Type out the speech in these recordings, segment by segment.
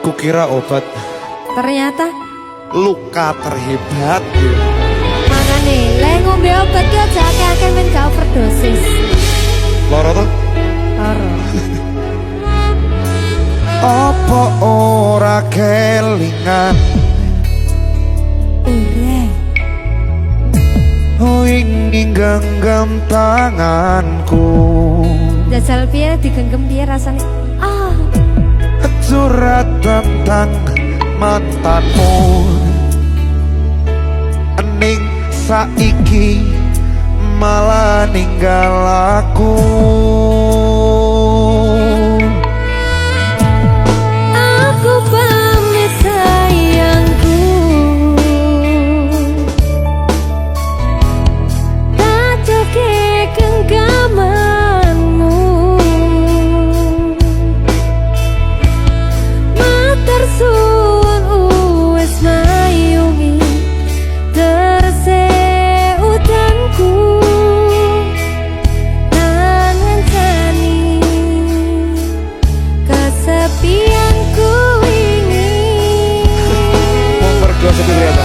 Kukira obat, ternyata luka terhebat. makane le ngombe obat ki aja akeh-akeh men gak overdosis. Loro tuh? Loro. Apa ora kelingan ingin genggam tanganku, Jajal piye digenggam piye rasane? curhat tentang mantanmu, ning saiki malah ninggal aku. Aku pamit sayangku, tak joge genggamanmu, matur suwun wis mayungi terse udanku, nang ngancani kesepianku ini. Mergo sepi ternyata.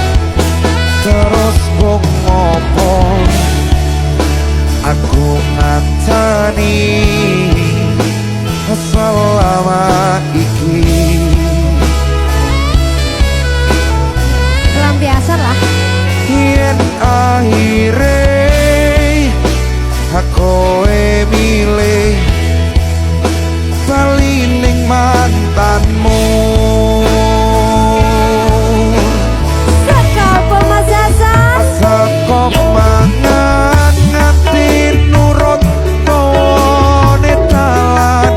Terus bong ngopo aku ngancani selama iki. Lampiasan lah. Yen akhire aku milih bali ning mantanmu. Saka pemasasan Saka mangan nganti nurut none dalan,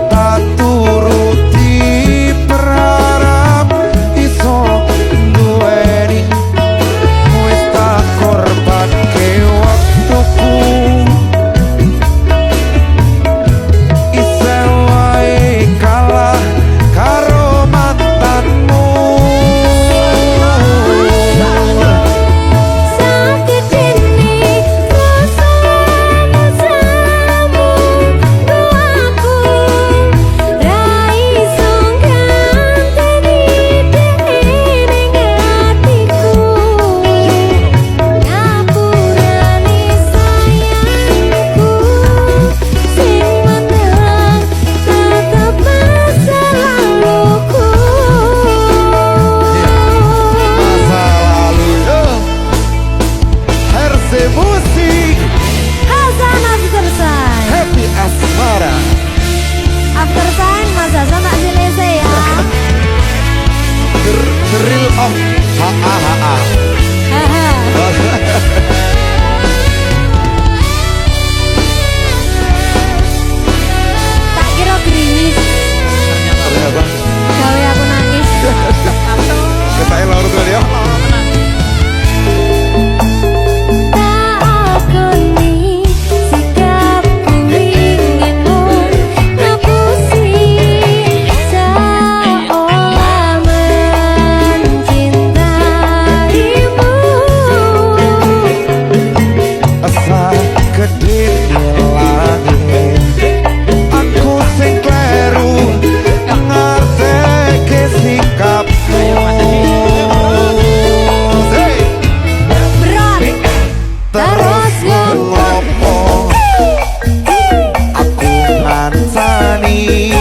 tak turuti berharap iso duweni. Wis tak korbanke waktuku, isih wae kalah karo mantanmu. sakit ini rasamu samu doaku, rai songkan tadi ning hatiku, ngapurani sayangku, sing menang tetap masa laluku. Masa lalu Herse Musik Hasan After Sign. Happy Asmara. After Sign Mas Hasan tak selesai ya. The real of ha-ha-ha-ha. Haha. Tak kira gerimis, Ternyata gawe aku nangis. Ketain lalu tuh dia. Tak akoni sikapku inginmu ngapusi seolah mencintaimu. Asa gede langit, aku sing kleru ngerteke sikapmu. Hey! Berat Terus ngopo aku ngancani